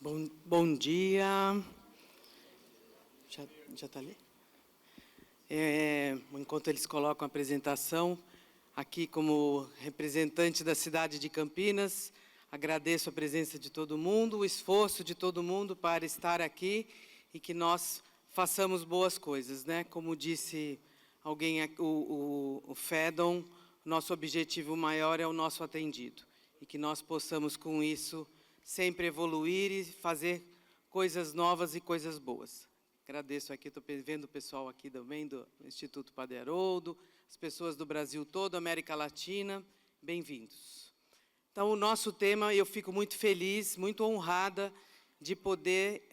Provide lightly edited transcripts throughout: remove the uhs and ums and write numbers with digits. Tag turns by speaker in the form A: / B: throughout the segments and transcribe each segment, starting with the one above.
A: Bom dia. Já está ali? Enquanto eles colocam a apresentação, aqui como representante da cidade de Campinas, agradeço a presença de todo mundo, o esforço de todo mundo para estar aqui e que nós façamos boas coisas, né? Como disse alguém, o Fedon, nosso objetivo maior é o nosso atendido e que nós possamos com isso sempre evoluir e fazer coisas novas e coisas boas. Agradeço aqui, estou vendo o pessoal aqui também do Instituto Padre Haroldo, as pessoas do Brasil todo, América Latina, bem-vindos. Então, o nosso tema, eu fico muito feliz, muito honrada de poder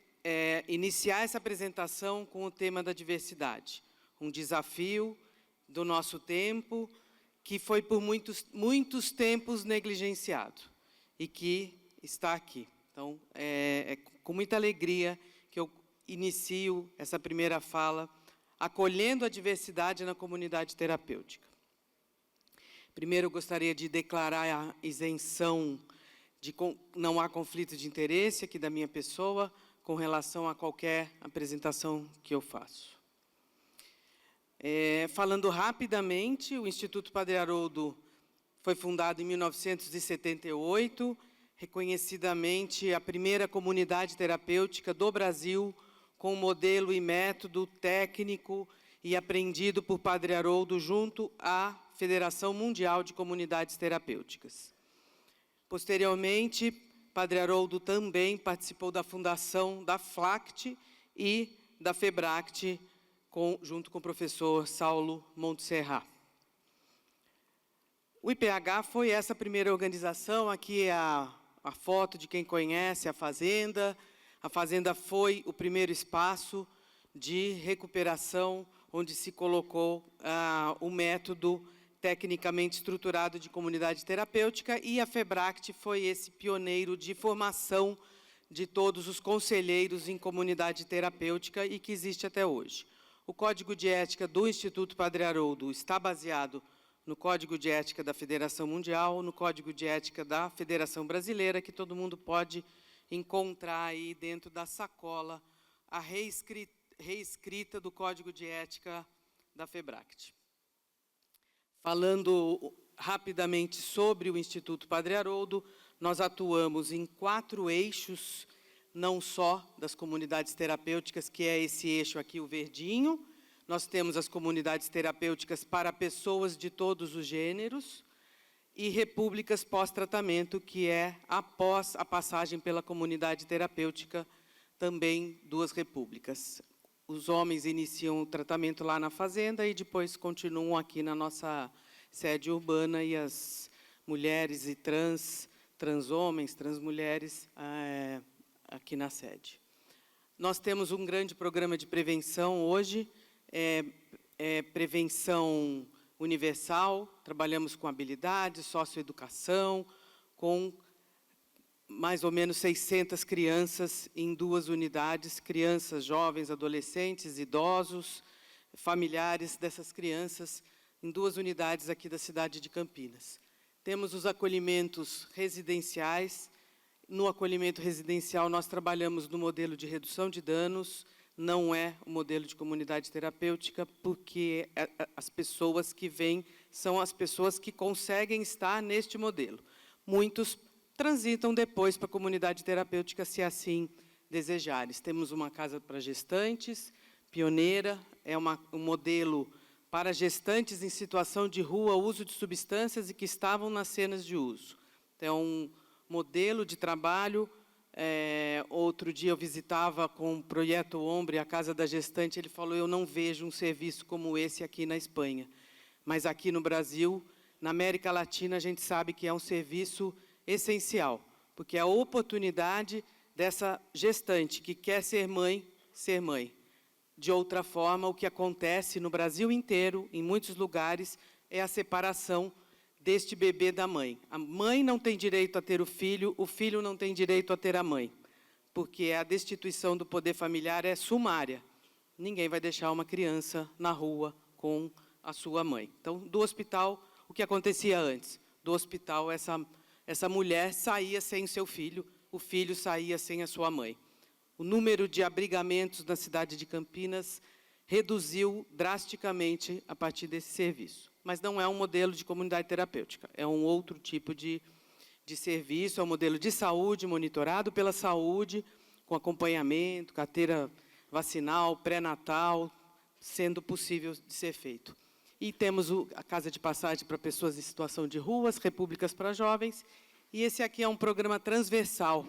A: iniciar essa apresentação com o tema da diversidade. Um desafio do nosso tempo, que foi por muitos tempos negligenciado e que está aqui. Então, é com muita alegria que eu inicio essa primeira fala, acolhendo a diversidade na comunidade terapêutica. Primeiro, eu gostaria de declarar a isenção de não há conflito de interesse aqui da minha pessoa com relação a qualquer apresentação que eu faço. Falando rapidamente, o Instituto Padre Haroldo foi fundado em 1978, reconhecidamente a primeira comunidade terapêutica do Brasil, com modelo e método técnico e aprendido por Padre Haroldo junto à Federação Mundial de Comunidades Terapêuticas. Posteriormente, Padre Haroldo também participou da fundação da FLACT e da FEBRACT, junto com o professor Saulo Montserrat. O IPH foi essa primeira organização, aqui é a foto de quem conhece a Fazenda. A Fazenda foi o primeiro espaço de recuperação, onde se colocou o método tecnicamente estruturado de comunidade terapêutica, e a FEBRACT foi esse pioneiro de formação de todos os conselheiros em comunidade terapêutica e que existe até hoje. O Código de Ética do Instituto Padre Haroldo está baseado no Código de Ética da Federação Mundial, no Código de Ética da Federação Brasileira, que todo mundo pode encontrar aí dentro da sacola a reescrita do Código de Ética da FEBRACT. Falando rapidamente sobre o Instituto Padre Haroldo, nós atuamos em 4 eixos, não só das comunidades terapêuticas, que é esse eixo aqui, o verdinho. Nós temos as comunidades terapêuticas para pessoas de todos os gêneros e repúblicas pós-tratamento, que é após a passagem pela comunidade terapêutica, também 2 repúblicas. Os homens iniciam o tratamento lá na fazenda e depois continuam aqui na nossa sede urbana, e as mulheres e transhomens, transmulheres, aqui na sede. Nós temos um grande programa de prevenção hoje, prevenção universal, trabalhamos com habilidade, socioeducação, com mais ou menos 600 crianças em 2 unidades, crianças, jovens, adolescentes, idosos, familiares dessas crianças, em 2 unidades aqui da cidade de Campinas. Temos os acolhimentos residenciais. No acolhimento residencial, nós trabalhamos no modelo de redução de danos, não é o modelo de comunidade terapêutica, porque as pessoas que vêm são as pessoas que conseguem estar neste modelo. Muitos transitam depois para a comunidade terapêutica, se assim desejarem. Temos uma casa para gestantes, pioneira, é um modelo para gestantes em situação de rua, uso de substâncias e que estavam nas cenas de uso. Então, é um modelo de trabalho. Outro dia eu visitava com o Projeto Hombre a casa da gestante, ele falou: eu não vejo um serviço como esse aqui na Espanha. Mas aqui no Brasil, na América Latina, a gente sabe que é um serviço essencial, porque é a oportunidade dessa gestante que quer ser mãe. De outra forma, o que acontece no Brasil inteiro, em muitos lugares, é a separação deste bebê da mãe. A mãe não tem direito a ter o filho não tem direito a ter a mãe, porque a destituição do poder familiar é sumária. Ninguém vai deixar uma criança na rua com a sua mãe. Então, do hospital, o que acontecia antes? Do hospital, essa mulher saía sem o seu filho, o filho saía sem a sua mãe. O número de abrigamentos na cidade de Campinas reduziu drasticamente a partir desse serviço. Mas não é um modelo de comunidade terapêutica, é um outro tipo de serviço, é um modelo de saúde, monitorado pela saúde, com acompanhamento, carteira vacinal, pré-natal, sendo possível de ser feito. E temos a Casa de Passagem para pessoas em situação de ruas, Repúblicas para jovens, e esse aqui é um programa transversal,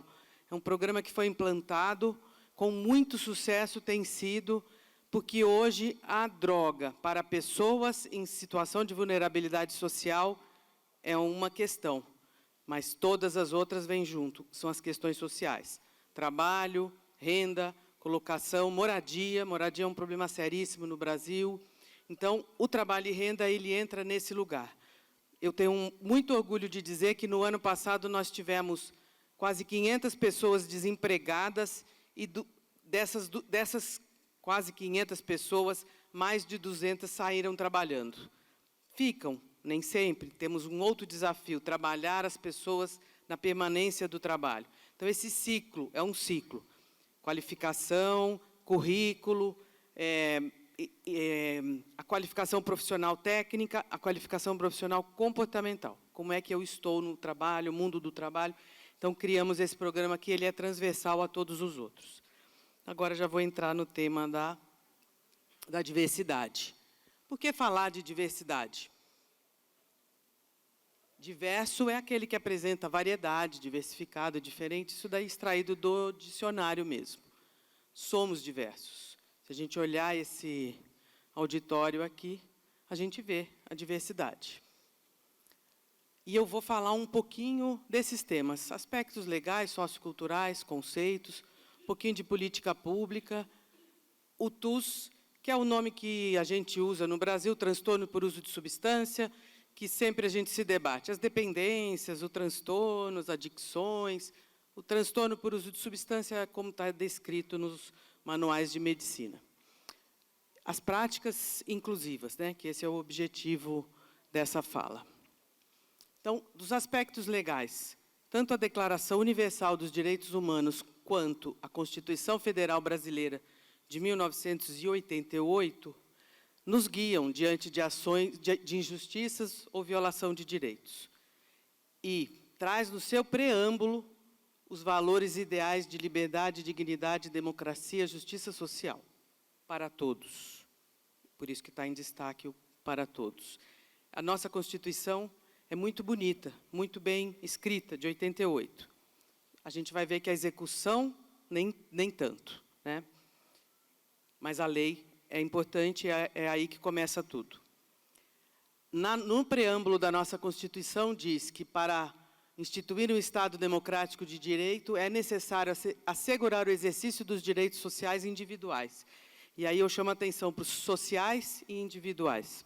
A: é um programa que foi implantado com muito sucesso, tem sido, porque hoje a droga para pessoas em situação de vulnerabilidade social é uma questão, mas todas as outras vêm junto, são as questões sociais. Trabalho, renda, colocação, moradia. Moradia é um problema seríssimo no Brasil. Então, o trabalho e renda, ele entra nesse lugar. Eu tenho muito orgulho de dizer que, no ano passado, nós tivemos quase 500 pessoas desempregadas e dessas quase 500 pessoas, mais de 200 saíram trabalhando. Ficam, nem sempre. Temos um outro desafio, trabalhar as pessoas na permanência do trabalho. Então, esse ciclo é um ciclo. Qualificação, currículo, a qualificação profissional técnica, a qualificação profissional comportamental. Como é que eu estou no trabalho, mundo do trabalho. Então, criamos esse programa que ele é transversal a todos os outros. Agora, já vou entrar no tema da diversidade. Por que falar de diversidade? Diverso é aquele que apresenta variedade, diversificado, diferente, isso daí extraído do dicionário mesmo. Somos diversos. Se a gente olhar esse auditório aqui, a gente vê a diversidade. E eu vou falar um pouquinho desses temas, aspectos legais, socioculturais, conceitos, um pouquinho de política pública, o TUS, que é o nome que a gente usa no Brasil, transtorno por uso de substância, que sempre a gente se debate, as dependências, o transtorno, as adicções, o transtorno por uso de substância, como está descrito nos manuais de medicina. As práticas inclusivas, né, que esse é o objetivo dessa fala. Então, dos aspectos legais, tanto a Declaração Universal dos Direitos Humanos quanto a Constituição Federal Brasileira de 1988, nos guiam diante de ações de injustiças ou violação de direitos. E traz no seu preâmbulo os valores ideais de liberdade, dignidade, democracia, justiça social, para todos. Por isso que está em destaque o para todos. A nossa Constituição é muito bonita, muito bem escrita, de 88. A gente vai ver que a execução, nem tanto, né? Mas a lei é importante, é aí que começa tudo. No preâmbulo da nossa Constituição diz que para instituir um Estado democrático de direito é necessário assegurar o exercício dos direitos sociais individuais. E aí eu chamo a atenção para os sociais e individuais.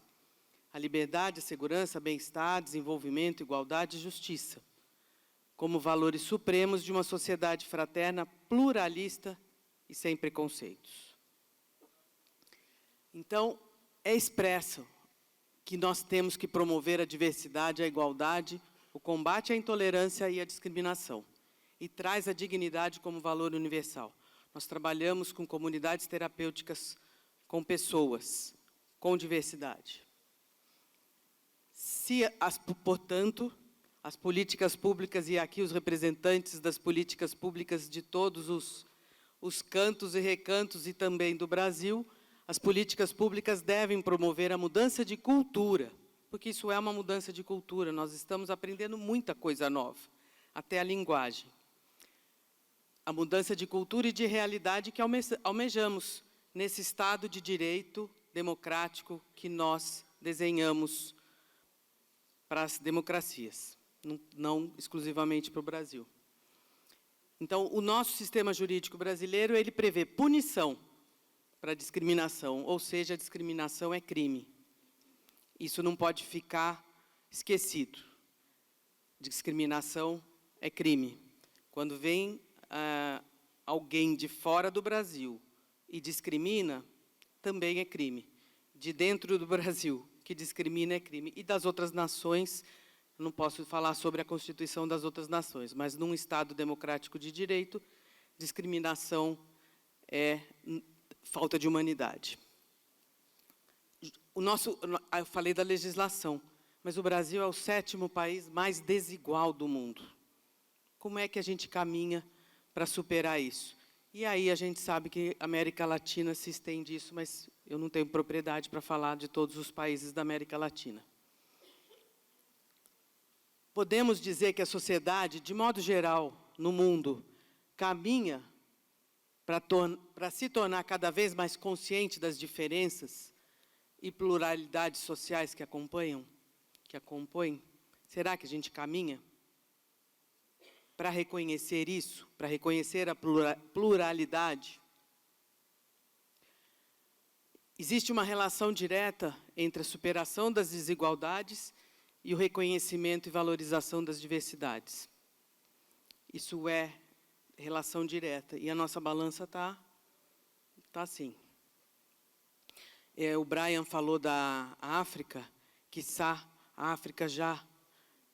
A: A liberdade, a segurança, bem-estar, desenvolvimento, igualdade e justiça, como valores supremos de uma sociedade fraterna, pluralista e sem preconceitos. Então, é expresso que nós temos que promover a diversidade, a igualdade, o combate à intolerância e à discriminação, e traz a dignidade como valor universal. Nós trabalhamos com comunidades terapêuticas, com pessoas, com diversidade. Portanto, as políticas públicas, e aqui os representantes das políticas públicas de todos os cantos e recantos e também do Brasil, as políticas públicas devem promover a mudança de cultura, porque isso é uma mudança de cultura, nós estamos aprendendo muita coisa nova, até a linguagem. A mudança de cultura e de realidade que almejamos nesse Estado de direito democrático que nós desenhamos para as democracias, não exclusivamente para o Brasil. Então, o nosso sistema jurídico brasileiro, ele prevê punição para discriminação, ou seja, a discriminação é crime. Isso não pode ficar esquecido. Discriminação é crime. Quando vem alguém de fora do Brasil e discrimina, também é crime. De dentro do Brasil, que discrimina é crime. E das outras nações não posso falar sobre a Constituição das outras nações, mas num Estado democrático de direito, discriminação é falta de humanidade. Eu falei da legislação, mas o Brasil é o 7º país mais desigual do mundo. Como é que a gente caminha para superar isso? E aí a gente sabe que a América Latina se estende isso, mas eu não tenho propriedade para falar de todos os países da América Latina. Podemos dizer que a sociedade, de modo geral, no mundo, caminha para se tornar cada vez mais consciente das diferenças e pluralidades sociais que acompanham, que a compõem? Será que a gente caminha para reconhecer isso, para reconhecer a pluralidade? Existe uma relação direta entre a superação das desigualdades e o reconhecimento e valorização das diversidades. Isso é relação direta, e a nossa balança está assim. O Brian falou da África, quiçá a África já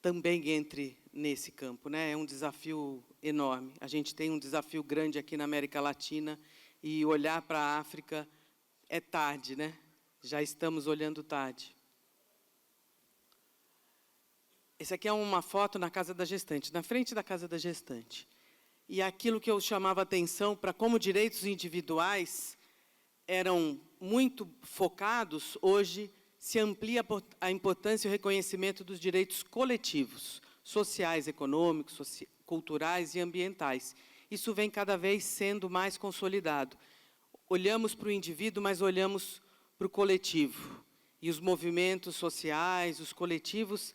A: também entre nesse campo, né? É um desafio enorme. A gente tem um desafio grande aqui na América Latina, e olhar para a África é tarde, né? Já estamos olhando tarde. Essa aqui é uma foto na casa da gestante, na frente da casa da gestante. E aquilo que eu chamava atenção para como direitos individuais eram muito focados, hoje se amplia a importância e o reconhecimento dos direitos coletivos, sociais, econômicos, culturais e ambientais. Isso vem cada vez sendo mais consolidado. Olhamos para o indivíduo, mas olhamos para o coletivo. E os movimentos sociais, os coletivos,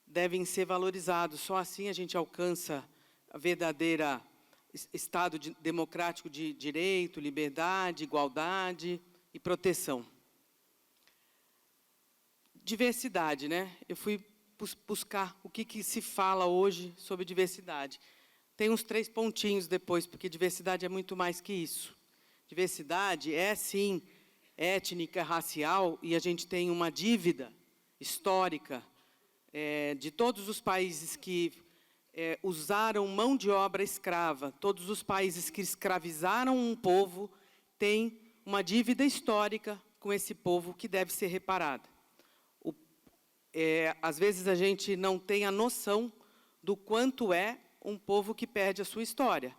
A: devem ser valorizados. Só assim a gente alcança a verdadeira Estado democrático de direito, liberdade, igualdade e proteção. Diversidade, né? Eu fui buscar o que se fala hoje sobre diversidade. Tem uns 3 pontinhos depois, porque diversidade é muito mais que isso. Diversidade é, sim, étnica, racial, e a gente tem uma dívida histórica de todos os países que usaram mão de obra escrava, todos os países que escravizaram um povo, têm uma dívida histórica com esse povo que deve ser reparada. Às vezes a gente não tem a noção do quanto é um povo que perde a sua história.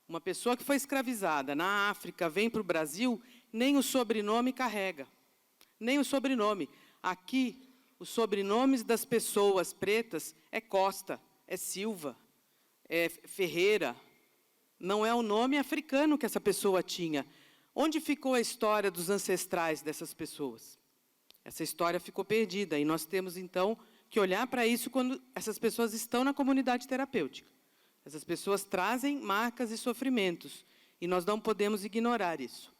A: Uma pessoa que foi escravizada na África, vem para o Brasil, nem o sobrenome carrega. Nem o sobrenome. Aqui, os sobrenomes das pessoas pretas é Costa, é Silva, é Ferreira. Não é o nome africano que essa pessoa tinha. Onde ficou a história dos ancestrais dessas pessoas? Essa história ficou perdida, e nós temos, então, que olhar para isso quando essas pessoas estão na comunidade terapêutica. Essas pessoas trazem marcas e sofrimentos, e nós não podemos ignorar isso.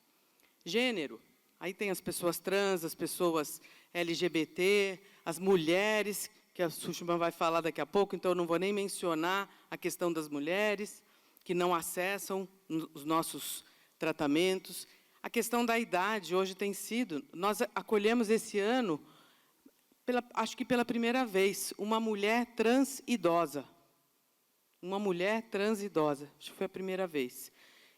A: Gênero, aí tem as pessoas trans, as pessoas LGBT, as mulheres, que a Sushma vai falar daqui a pouco, então eu não vou nem mencionar a questão das mulheres que não acessam os nossos tratamentos. A questão da idade hoje tem sido, nós acolhemos esse ano, acho que pela primeira vez, uma mulher trans idosa. Uma mulher trans idosa, acho que foi a primeira vez.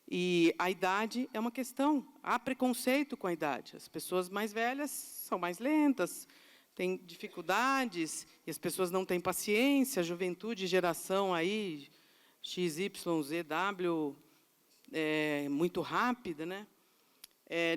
A: E a idade é uma questão, há preconceito com a idade. As pessoas mais velhas são mais lentas, têm dificuldades, e as pessoas não têm paciência, a juventude, geração aí, XYZW, muito rápida, né?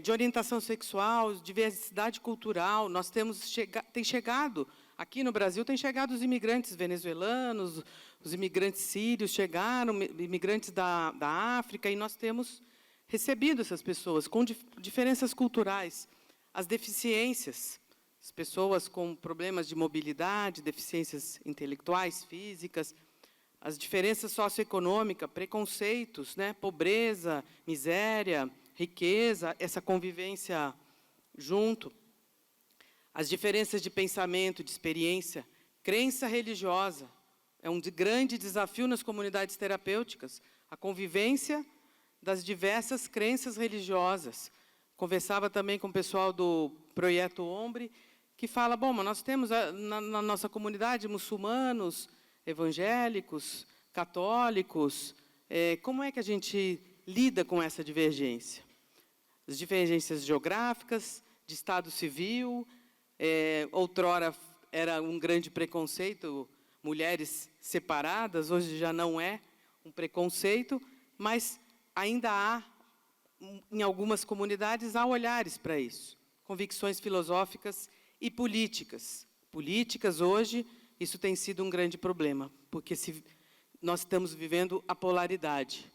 A: De orientação sexual, diversidade cultural. Nós tem chegado, aqui no Brasil, tem chegado os imigrantes venezuelanos, os imigrantes sírios chegaram, imigrantes da África, e nós temos recebido essas pessoas com diferenças culturais. As deficiências, as pessoas com problemas de mobilidade, deficiências intelectuais, físicas, as diferenças socioeconômicas, preconceitos, né, pobreza, miséria, riqueza, essa convivência junto, as diferenças de pensamento, de experiência, crença religiosa, é um grande desafio nas comunidades terapêuticas, a convivência das diversas crenças religiosas. Conversava também com o pessoal do Projeto Ombre, que fala, bom, mas nós temos na nossa comunidade muçulmanos, evangélicos, católicos, como é que a gente lida com essa divergência? As divergências geográficas, de Estado civil, outrora era um grande preconceito, mulheres separadas, hoje já não é um preconceito, mas ainda há, em algumas comunidades, há olhares para isso, convicções filosóficas e políticas. Políticas, hoje, isso tem sido um grande problema, porque nós estamos vivendo a polaridade.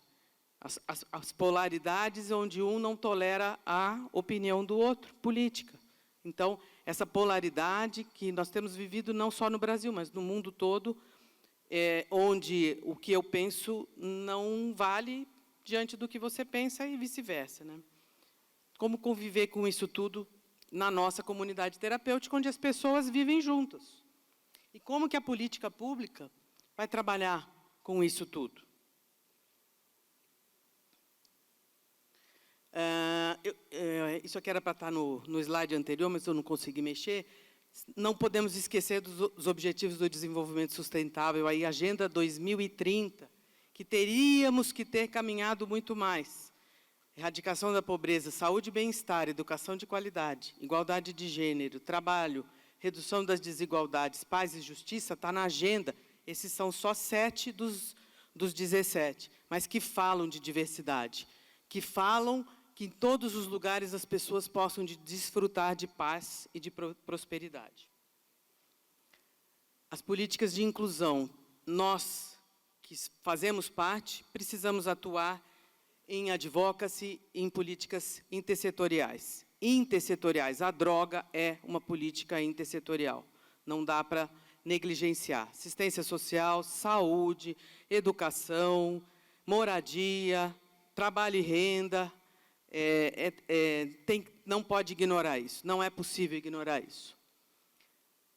A: As polaridades onde um não tolera a opinião do outro, política. Então, essa polaridade que nós temos vivido não só no Brasil, mas no mundo todo, onde o que eu penso não vale diante do que você pensa e vice-versa, né? Como conviver com isso tudo na nossa comunidade terapêutica, onde as pessoas vivem juntas? E como que a política pública vai trabalhar com isso tudo? Isso aqui era para estar no slide anterior, mas eu não consegui mexer. Não podemos esquecer dos Objetivos do Desenvolvimento Sustentável, a Agenda 2030, que teríamos que ter caminhado muito mais. Erradicação da pobreza, saúde e bem-estar, educação de qualidade, igualdade de gênero, trabalho, redução das desigualdades, paz e justiça, está na agenda. Esses são só 7 dos 17, mas que falam de diversidade, que falam que em todos os lugares as pessoas possam desfrutar de paz e de prosperidade. As políticas de inclusão, nós que fazemos parte, precisamos atuar em advocacy, em políticas intersetoriais. Intersetoriais, a droga é uma política intersetorial, não dá para negligenciar. Assistência social, saúde, educação, moradia, trabalho e renda, não pode ignorar isso, não é possível ignorar isso.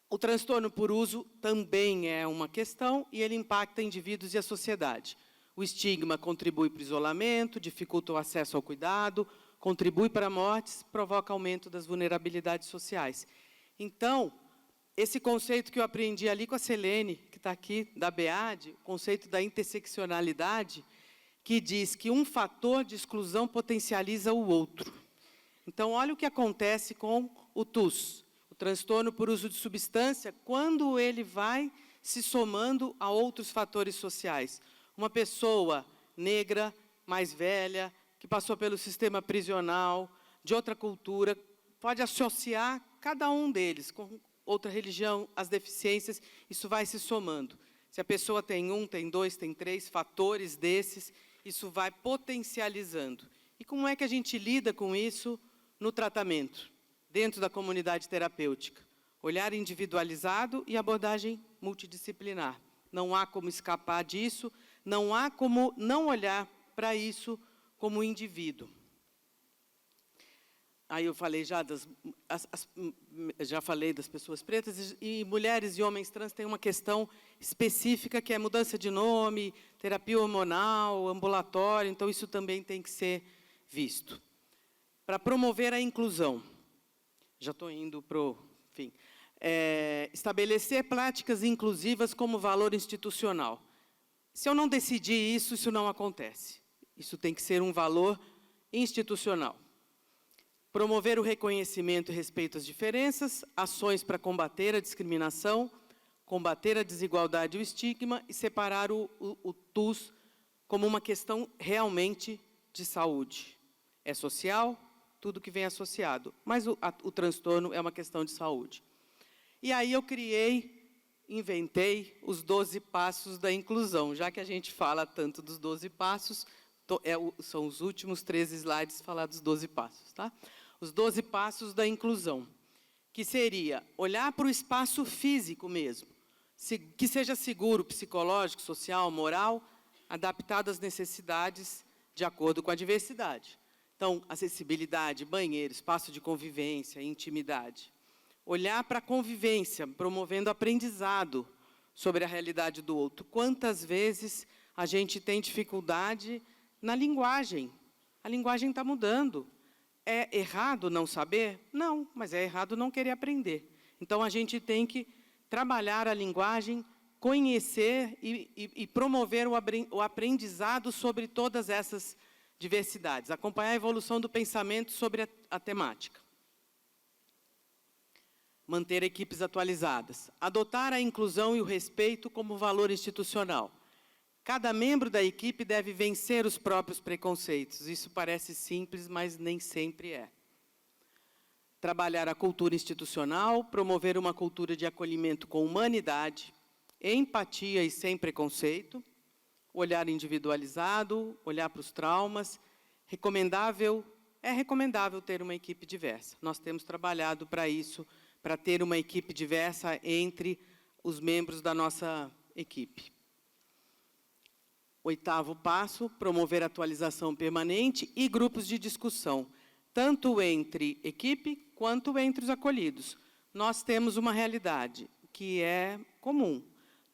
A: O transtorno por uso também é uma questão e ele impacta indivíduos e a sociedade. O estigma contribui para o isolamento, dificulta o acesso ao cuidado, contribui para mortes, provoca aumento das vulnerabilidades sociais. Então, esse conceito que eu aprendi ali com a Selene, que está aqui, da BEAD, o conceito da interseccionalidade, que diz que um fator de exclusão potencializa o outro. Então, olha o que acontece com o TUS, o transtorno por uso de substância, quando ele vai se somando a outros fatores sociais. Uma pessoa negra, mais velha, que passou pelo sistema prisional, de outra cultura, pode associar cada um deles com outra religião, as deficiências, isso vai se somando. Se a pessoa tem 1, tem 2, tem 3 fatores desses, isso vai potencializando. E como é que a gente lida com isso no tratamento, dentro da comunidade terapêutica? Olhar individualizado e abordagem multidisciplinar. Não há como escapar disso, não há como não olhar para isso como indivíduo. Aí eu falei já falei das pessoas pretas, e mulheres e homens trans têm uma questão específica, que é mudança de nome, terapia hormonal, ambulatório, então isso também tem que ser visto. Para promover a inclusão, já estou indo para o fim, estabelecer práticas inclusivas como valor institucional. Se eu não decidir isso, isso não acontece. Isso tem que ser um valor institucional. Promover o reconhecimento e respeito às diferenças, ações para combater a discriminação, combater a desigualdade e o estigma e separar o TUS como uma questão realmente de saúde. É social, tudo que vem associado, mas o transtorno é uma questão de saúde. E aí eu inventei os 12 passos da inclusão, já que a gente fala tanto dos 12 passos, são os últimos 13 slides falar dos 12 passos, tá? Os 12 passos da inclusão, que seria olhar para o espaço físico mesmo, que seja seguro, psicológico, social, moral, adaptado às necessidades de acordo com a diversidade. Então, acessibilidade, banheiro, espaço de convivência, intimidade. Olhar para a convivência, promovendo aprendizado sobre a realidade do outro. Quantas vezes a gente tem dificuldade na linguagem? A linguagem está mudando. É errado não saber? Não, mas é errado não querer aprender. Então, a gente tem que trabalhar a linguagem, conhecer e promover o aprendizado sobre todas essas diversidades, acompanhar a evolução do pensamento sobre a temática. Manter equipes atualizadas. Adotar a inclusão e o respeito como valor institucional. Cada membro da equipe deve vencer os próprios preconceitos. Isso parece simples, mas nem sempre é. Trabalhar a cultura institucional, promover uma cultura de acolhimento com humanidade, empatia e sem preconceito, olhar individualizado, olhar para os traumas. É recomendável ter uma equipe diversa. Nós temos trabalhado para isso, para ter uma equipe diversa entre os membros da nossa equipe. 8º passo, promover atualização permanente e grupos de discussão, tanto entre equipe quanto entre os acolhidos. Nós temos uma realidade que é comum.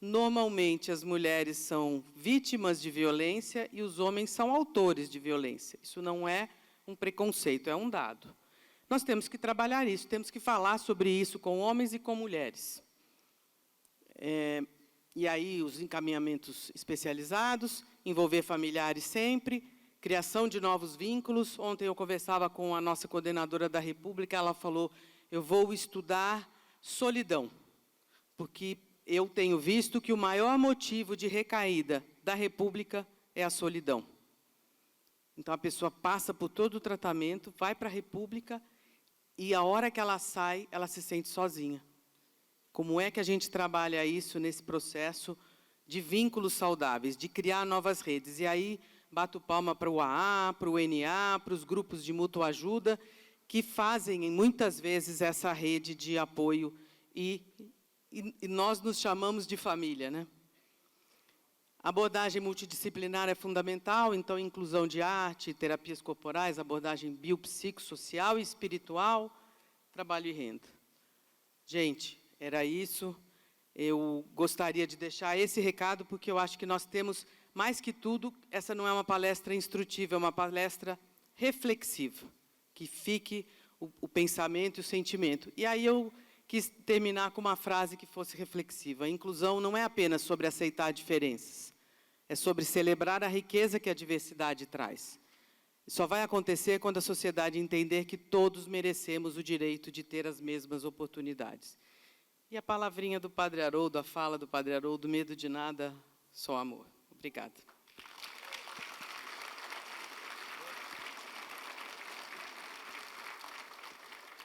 A: Normalmente, as mulheres são vítimas de violência e os homens são autores de violência. Isso não é um preconceito, é um dado. Nós temos que trabalhar isso, temos que falar sobre isso com homens e com mulheres. E aí, os encaminhamentos especializados, envolver familiares sempre, criação de novos vínculos. Ontem eu conversava com a nossa coordenadora da República, ela falou, eu vou estudar solidão, porque eu tenho visto que o maior motivo de recaída da República é a solidão. Então, a pessoa passa por todo o tratamento, vai para a República, e a hora que ela sai, ela se sente sozinha. Como é que a gente trabalha isso nesse processo de vínculos saudáveis, de criar novas redes? E aí, bato palma para o AA, para o NA, para os grupos de mútua ajuda, que fazem, muitas vezes, essa rede de apoio, e nós nos chamamos de família, né? A abordagem multidisciplinar é fundamental, então, inclusão de arte, terapias corporais, abordagem biopsicossocial e espiritual, trabalho e renda. Gente, era isso. Eu gostaria de deixar esse recado, porque eu acho que nós temos, mais que tudo, essa não é uma palestra instrutiva, é uma palestra reflexiva, que fique o pensamento e o sentimento. E aí eu quis terminar com uma frase que fosse reflexiva. A inclusão não é apenas sobre aceitar diferenças, é sobre celebrar a riqueza que a diversidade traz. Só vai acontecer quando a sociedade entender que todos merecemos o direito de ter as mesmas oportunidades. E a palavrinha do Padre Haroldo, a fala do Padre Haroldo, medo de nada, só amor. Obrigada.